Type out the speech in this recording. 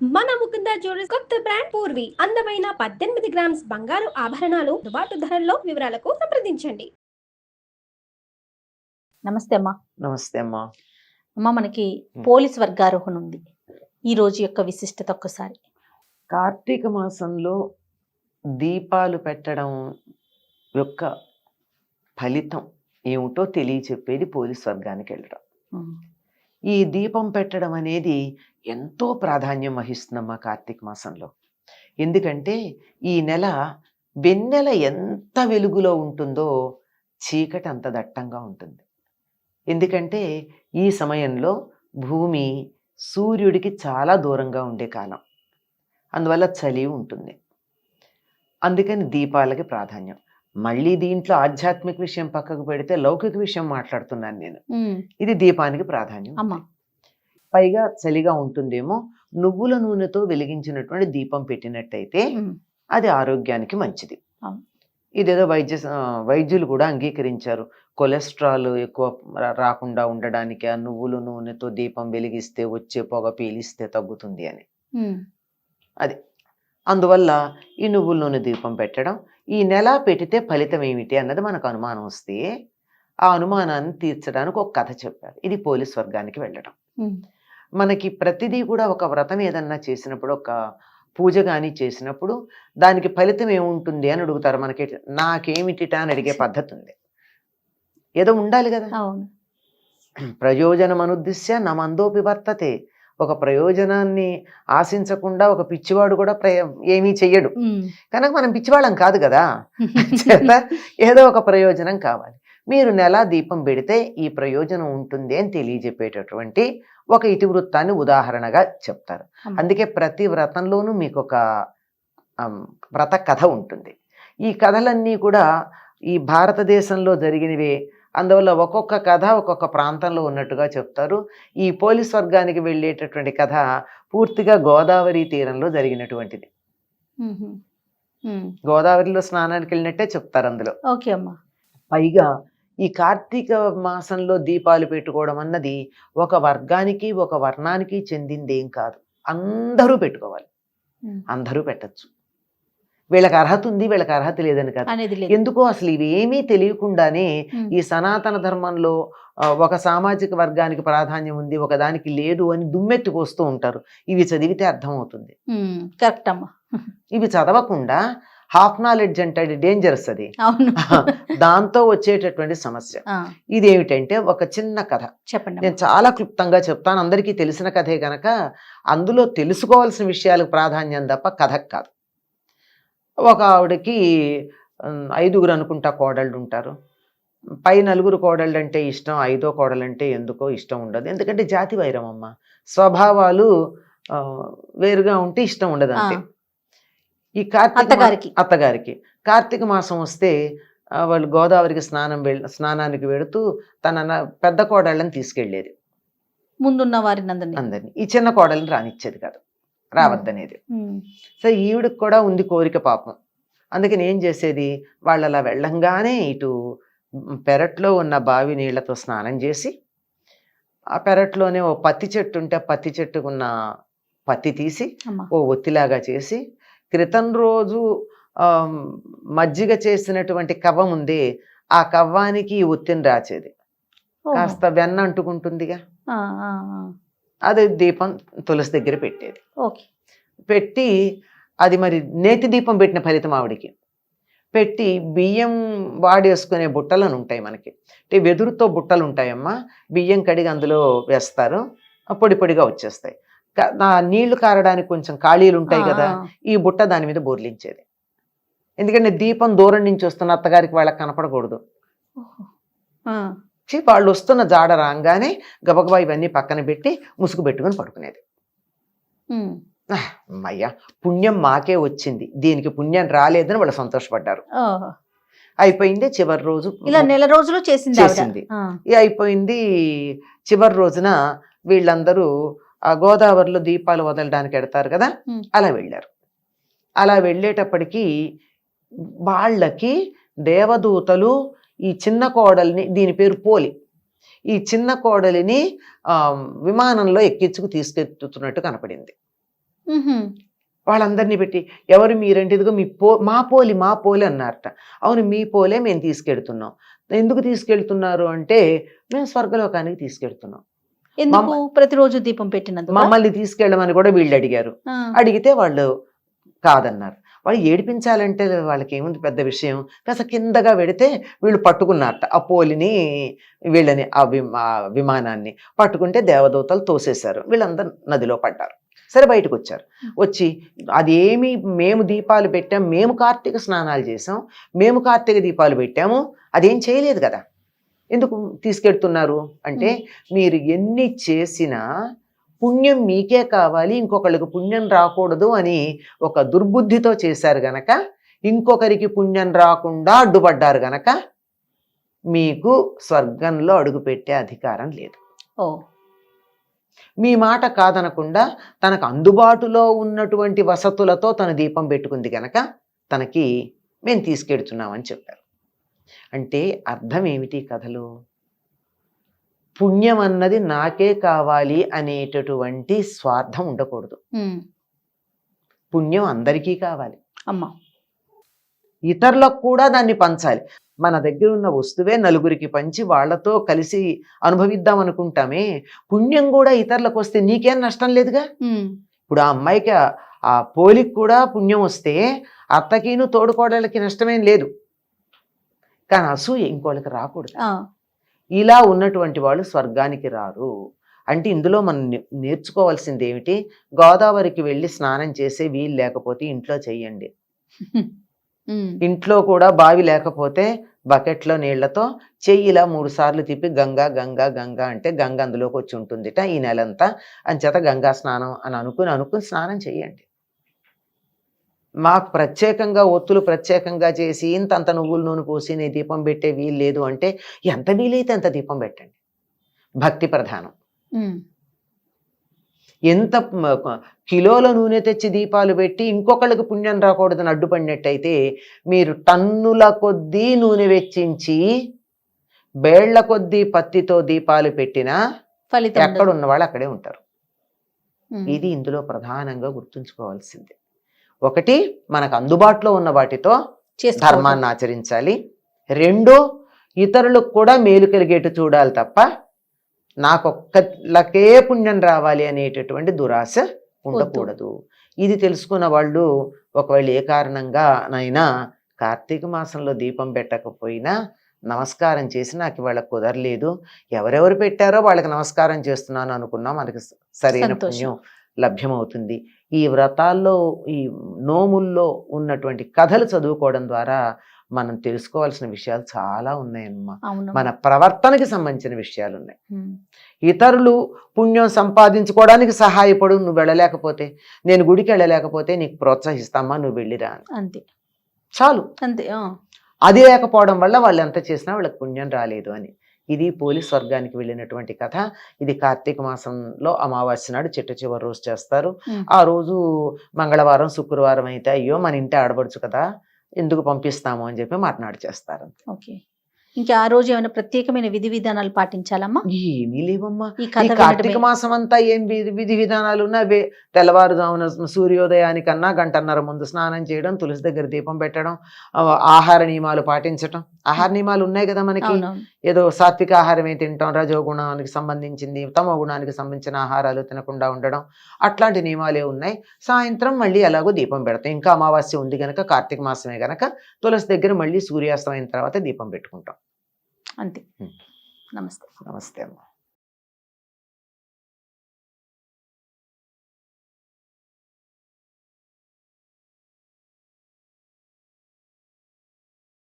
మన ముకుంద జ్యువెలర్స్ కొత్త బ్రాండ్ పూర్వి అందమైన 18 గ్రామ్స్ బంగారు ఆభరణాలు దుబాటు ధరల్లో వివరాలకు సంప్రదించండి. నమస్తే అమ్మా. నమస్తే అమ్మా. అమ్మా, మనకి పోలీస్ వర్గారోహణ ఉంది. ఈ రోజు యొక్క విశిష్టత ఒక్కసారి. కార్తీక మాసంలో దీపాలు పెట్టడం యొక్క ఫలితం ఏమిటో తెలియచెప్పేది పోలీస్ వర్గానికి వెళ్ళడం. ఈ దీపం పెట్టడం అనేది ఎంతో ప్రాధాన్యం వహిస్తుందమ్మా కార్తీక మాసంలో. ఎందుకంటే ఈ నెల వెన్నెల ఎంత వెలుగులో ఉంటుందో చీకటి అంత దట్టంగా ఉంటుంది. ఎందుకంటే ఈ సమయంలో భూమి సూర్యుడికి చాలా దూరంగా ఉండే కాలం, అందువల్ల చలి ఉంటుంది. అందుకని దీపాలకి ప్రాధాన్యం. మళ్ళీ దీంట్లో ఆధ్యాత్మిక విషయం పక్కకు పెడితే లౌకిక విషయం మాట్లాడుతున్నాను నేను. ఇది దీపానికి ప్రాధాన్యం. పైగా చలిగా ఉంటుందేమో, నువ్వుల నూనెతో వెలిగించినటువంటి దీపం పెట్టినట్టయితే అది ఆరోగ్యానికి మంచిది. ఇదేదో వైద్యులు కూడా అంగీకరించారు. కొలెస్ట్రాల్ ఎక్కువ రాకుండా ఉండడానికి ఆ నువ్వుల నూనెతో దీపం వెలిగిస్తే వచ్చే పొగ పీలిస్తే తగ్గుతుంది అని. అది అందువల్ల ఈ నువ్వుల నూనె దీపం పెట్టడం, ఈ నెల పెడితే ఫలితం ఏమిటి అన్నది మనకు అనుమానం వస్తే ఆ అనుమానాన్ని తీర్చడానికి ఒక కథ చెప్పారు. ఇది పోలీస్ వర్గానికి వెళ్ళడం. మనకి ప్రతిదీ కూడా ఒక వ్రతం ఏదన్నా చేసినప్పుడు, ఒక పూజ కానీ చేసినప్పుడు దానికి ఫలితం ఏముంటుంది అని అడుగుతారు. మనకి నాకేమిటిట అని అడిగే పద్ధతి ఉంది. ఏదో ఉండాలి కదా. ప్రయోజనం అనుద్దిశ్య నమందోపి వర్తతే. ఒక ప్రయోజనాన్ని ఆశించకుండా ఒక పిచ్చివాడు కూడా ఏమీ చెయ్యడు. కనుక మనం పిచ్చివాళ్ళం కాదు కదా. ఏదో ఒక ప్రయోజనం కావాలి. మీరు నెల దీపం పెడితే ఈ ప్రయోజనం ఉంటుంది అని తెలియజెప్పేటటువంటి ఒక ఇతివృత్తాన్ని ఉదాహరణగా చెప్తారు. అందుకే ప్రతి వ్రతంలోనూ మీకు ఒక వ్రత కథ ఉంటుంది. ఈ కథలన్నీ కూడా ఈ భారతదేశంలో జరిగినవే. అందువల్ల ఒక్కొక్క కథ ఒక్కొక్క ప్రాంతంలో ఉన్నట్టుగా చెప్తారు. ఈ పోలీస్ వర్గానికి వెళ్ళేటటువంటి కథ పూర్తిగా గోదావరి తీరంలో జరిగినటువంటిది. గోదావరిలో స్నానానికి వెళ్ళినట్టే చెప్తారు అందులో. ఓకే అమ్మా. పైగా ఈ కార్తీక మాసంలో దీపాలు పెట్టుకోవడం అన్నది ఒక వర్గానికి ఒక వర్ణానికి చెందిందేం కాదు. అందరూ పెట్టుకోవాలి, అందరూ పెట్టచ్చు. వీళ్ళకి అర్హత ఉంది, వీళ్ళకి అర్హత లేదని కాదు. ఎందుకో అసలు ఇవేమీ తెలియకుండానే ఈ సనాతన ధర్మంలో ఒక సామాజిక వర్గానికి ప్రాధాన్యం ఉంది, ఒక దానికి లేదు అని దుమ్మెత్తుకొస్తూ ఉంటారు. ఇవి చదివితే అర్థమవుతుంది. కరెక్ట్ అమ్మా. ఇవి చదవకుండా హాఫ్ నాలెడ్జ్ అంటే డేంజరస్. అది దాంతో వచ్చేటటువంటి సమస్య. ఇదేమిటంటే ఒక చిన్న కథ చెప్పండి. నేను చాలా క్లుప్తంగా చెప్తాను. అందరికీ తెలిసిన కథే గనక అందులో తెలుసుకోవాల్సిన విషయాలకు ప్రాధాన్యం తప్ప కథకు కాదు. ఒక ఆవిడకి 5 అనుకుంటా కోడళ్ళు ఉంటారు. పై 4 కోడళ్ళు అంటే ఇష్టం, 5వ కోడలంటే ఎందుకో ఇష్టం ఉండదు. ఎందుకంటే జాతి వైరం అమ్మ, స్వభావాలు వేరుగా ఉంటే ఇష్టం ఉండదు అంతే. ఈ అత్తగారికి కార్తీక మాసం వస్తే వాళ్ళు గోదావరికి స్నానానికి వెళుతూ తన పెద్ద కోడళ్ళని తీసుకెళ్లేది. ముందున్న వారిని అందరినీ. ఈ చిన్న కోడళ్ళని రానిచ్చేది కాదు, రావద్దనేది. సో ఈవిడికి కూడా ఉంది కోరిక పాపం. అందుకని ఏం చేసేది, వాళ్ళు అలా వెళ్ళంగానే ఇటు పెరట్లో ఉన్న బావి నీళ్లతో స్నానం చేసి, ఆ పెరట్లోనే ఓ పత్తి చెట్టు ఉంటే పత్తి చెట్టుకున్న పత్తి తీసి ఓ ఒత్తిలాగా చేసి, క్రితం రోజు మజ్జిగ చేసినటువంటి కవ్వం ఉంది, ఆ కవ్వానికి ఈ ఒత్తిని రాచేది. కాస్త వెన్న అంటుకుంటుందిగా, అది దీపం తులసి దగ్గర పెట్టేది. పెట్టి అది మరి నేతి దీపం పెట్టిన ఫలితం ఆవిడికి. పెట్టి బియ్యం వాడేసుకునే బుట్టలను ఉంటాయి మనకి, అంటే వెదురుతో బుట్టలు ఉంటాయమ్మా. బియ్యం కడిగి అందులో వేస్తారు, పొడి పొడిగా వచ్చేస్తాయి. నీళ్లు కారడానికి కొంచెం ఖాళీలు ఉంటాయి కదా, ఈ బుట్ట దాని మీద బోర్లించేది. ఎందుకంటే దీపం దూరం నుంచి వస్తున్న అత్తగారికి వాళ్ళకి కనపడకూడదు. వాళ్ళు వస్తున్న జాడ రాగానే గబగబా ఇవన్నీ పక్కన పెట్టి ముసుగు పెట్టుకుని పడుకునేది. అయ్యా పుణ్యం మాకే వచ్చింది, దీనికి పుణ్యం రాలేదని వాళ్ళు సంతోషపడ్డారు. అయిపోయింది. చివరి రోజు ఇలా నెల రోజులు చేసింది. అయిపోయింది. చివరి రోజున వీళ్ళందరూ ఆ గోదావరిలో దీపాలు వదలడానికి వెడతారు కదా, అలా వెళ్ళారు. అలా వెళ్ళేటప్పటికీ వాళ్ళకి దేవదూతలు ఈ చిన్న కోడల్ని, దీని పేరు పోలి, ఈ చిన్న కోడలిని విమానంలో ఎక్కించుకు తీసుకెళ్తున్నట్టు కనపడింది. వాళ్ళందరినీ పెట్టి ఎవరు మీరంటే ఇదిగో మా పోలి అన్నారట. అవును మీ పోలే మేము తీసుకెళ్తున్నాం. ఎందుకు తీసుకెళ్తున్నారు అంటే మేము స్వర్గలోకానికి తీసుకెళ్తున్నాం. ఎందుకు? ప్రతిరోజు దీపం పెట్టినందుకు మమ్మల్ని తీసుకెళ్ళమని కూడా వీళ్ళు అడిగారు. అడిగితే వాళ్ళు కాదన్నారు. వాళ్ళు ఏడిపించాలంటే వాళ్ళకి ఏముంది పెద్ద విషయం. కాస్త కిందగా పెడితే వీళ్ళు పట్టుకున్నారట ఆ పోలిని, వీళ్ళని ఆ విమానాన్ని పట్టుకుంటే దేవదూతలు తోసేశారు. వీళ్ళందరూ నదిలో పడ్డారు. సరే బయటకు వచ్చారు. వచ్చి అదేమి మేము దీపాలు పెట్టాం, మేము కార్తీక స్నానాలు చేసాం, మేము కార్తీక దీపాలు పెట్టాము, అదేం చేయలేదు కదా, ఎందుకు తీసుకెడుతున్నారు అంటే మీరు ఎన్ని చేసినా పుణ్యం మీకే కావాలి, ఇంకొకళ్ళకి పుణ్యం రాకూడదు అని ఒక దుర్బుద్ధితో చేశారు గనక, ఇంకొకరికి పుణ్యం రాకుండా అడ్డుపడ్డారు గనక మీకు స్వర్గంలో అడుగుపెట్టే అధికారం లేదు. మీ మాట కాదనకుండా తనకు అందుబాటులో ఉన్నటువంటి వసతులతో తన దీపం పెట్టుకుంది గనక తనకి మేము తీసుకెడుతున్నామని చెప్పారు. అంటే అర్థం ఏమిటి కథలు? పుణ్యం అన్నది నాకే కావాలి అనేటటువంటి స్వార్థం ఉండకూడదు. పుణ్యం అందరికీ కావాలి అమ్మా, ఇతరులకు కూడా దాన్ని పంచాలి. మన దగ్గర ఉన్న వస్తువే నలుగురికి పంచి వాళ్లతో కలిసి అనుభవిద్దాం అనుకుంటామే, పుణ్యం కూడా ఇతరులకు వస్తే నీకేం నష్టం లేదుగా. ఇప్పుడు ఆ అమ్మాయికి ఆ పోలికి కూడా పుణ్యం వస్తే అత్తకిను తోడుకోడలకి నష్టమేం లేదు, కానీ అసూయ ఇంకోళ్ళకి రాకూడదు. ఇలా ఉన్నటువంటి వాళ్ళు స్వర్గానికి రారు. అంటే ఇందులో మనం నేర్చుకోవాల్సింది ఏమిటి? గోదావరికి వెళ్ళి స్నానం చేసే వీలు లేకపోతే ఇంట్లో చెయ్యండి. ఇంట్లో కూడా బావి లేకపోతే బకెట్లో నీళ్లతో చెయ్యిలా 3 సార్లు తిప్పి గంగా గంగా గంగా అంటే గంగ అందులోకి వచ్చి ఉంటుందిట ఈ నెలంతా. అంచేత గంగా స్నానం అని అనుకుని స్నానం చెయ్యండి. మాకు ప్రత్యేకంగా ఒత్తులు ప్రత్యేకంగా చేసి ఇంతంత నువ్వుల నూనె పోసి నీ దీపం పెట్టే వీలు లేదు అంటే ఎంత వీలైతే అంత దీపం పెట్టండి. భక్తి ప్రధానం. ఎంత కిలోల నూనె తెచ్చి దీపాలు పెట్టి ఇంకొకళ్ళకి పుణ్యం రాకూడదని అడ్డుపడినట్టయితే మీరు టన్నుల కొద్దీ నూనె వెచ్చించి బేళ్ల కొద్దీ పత్తితో దీపాలు పెట్టినా ఎక్కడ ఉన్న వాళ్ళు అక్కడే ఉంటారు. ఇది ఇందులో ప్రధానంగా గుర్తుంచుకోవాల్సింది. ఒకటి, మనకు అందుబాటులో ఉన్న వాటితో ధర్మాన్ని ఆచరించాలి. 2, ఇతరులకు కూడా మేలు కలిగేటు చూడాలి తప్ప నాకొక్కలకే పుణ్యం రావాలి అనేటటువంటి దురాశ ఉండకూడదు. ఇది తెలుసుకున్న వాళ్ళు ఒకవేళ ఏ కారణంగా నైనా కార్తీక మాసంలో దీపం పెట్టకపోయినా నమస్కారం చేసి నాకు ఇవాళ కుదరలేదు, ఎవరెవరు పెట్టారో వాళ్ళకి నమస్కారం చేస్తున్నాను అనుకున్నా మనకి సరైన పుణ్యం లభ్యమవుతుంది. ఈ వ్రతాల్లో ఈ నోముల్లో ఉన్నటువంటి కథలు చదువుకోవడం ద్వారా మనం తెలుసుకోవాల్సిన విషయాలు చాలా ఉన్నాయమ్మా. మన ప్రవర్తనకి సంబంధించిన విషయాలు ఉన్నాయి. ఇతరులు పుణ్యం సంపాదించుకోవడానికి సహాయపడు, నువ్వు వెళ్ళలేకపోతే, నేను గుడికి వెళ్ళలేకపోతే నీకు ప్రోత్సహిస్తామా, నువ్వు వెళ్ళిరా అంతే, చాలు. అంతే. అది లేకపోవడం వల్ల వాళ్ళు ఎంత చేసినా వాళ్ళకి పుణ్యం రాలేదు అని. ఇది పోలీస్ స్వర్గానికి వెళ్ళినటువంటి కథ. ఇది కార్తీక మాసంలో అమావాస్య నాడు చిట్ట చివరి రోజు చేస్తారు. ఆ రోజు మంగళవారం శుక్రవారం అయితే అయ్యో మన ఇంటి ఆడబడుచు కదా ఎందుకు పంపిస్తాము అని చెప్పి మాట్లాడి చేస్తారు. ఓకే. ఇంకా ఆ రోజు ఏమైనా ప్రత్యేకమైన విధి విధానాలు పాటించాలమ్మా? ఏమీ లేవమ్మా. ఈ కార్తీక మాసం అంతా ఏం విధి విధానాలు ఉన్నాయి? తెల్లవారుజామున సూర్యోదయానికన్నా 1.5 గంటల ముందు స్నానం చేయడం, తులసి దగ్గర దీపం పెట్టడం, ఆహార నియమాలు పాటించటం. ఆహార నియమాలు ఉన్నాయి కదా మనకి. ఏదో సాత్విక ఆహారమే తింటాం, రజోగుణానికి సంబంధించింది తమో గుణానికి సంబంధించిన ఆహారాలు తినకుండా ఉండడం, అట్లాంటి నియమాలే ఉన్నాయి. సాయంత్రం మళ్ళీ ఎలాగో దీపం పెడతాం. ఇంకా అమావాస్య ఉంది గనక, కార్తీక మాసమే గనక తులసి దగ్గర మళ్ళీ సూర్యాస్తమైన తర్వాత దీపం పెట్టుకుంటాం. అంతే. నమస్తే. నమస్తే అమ్మా.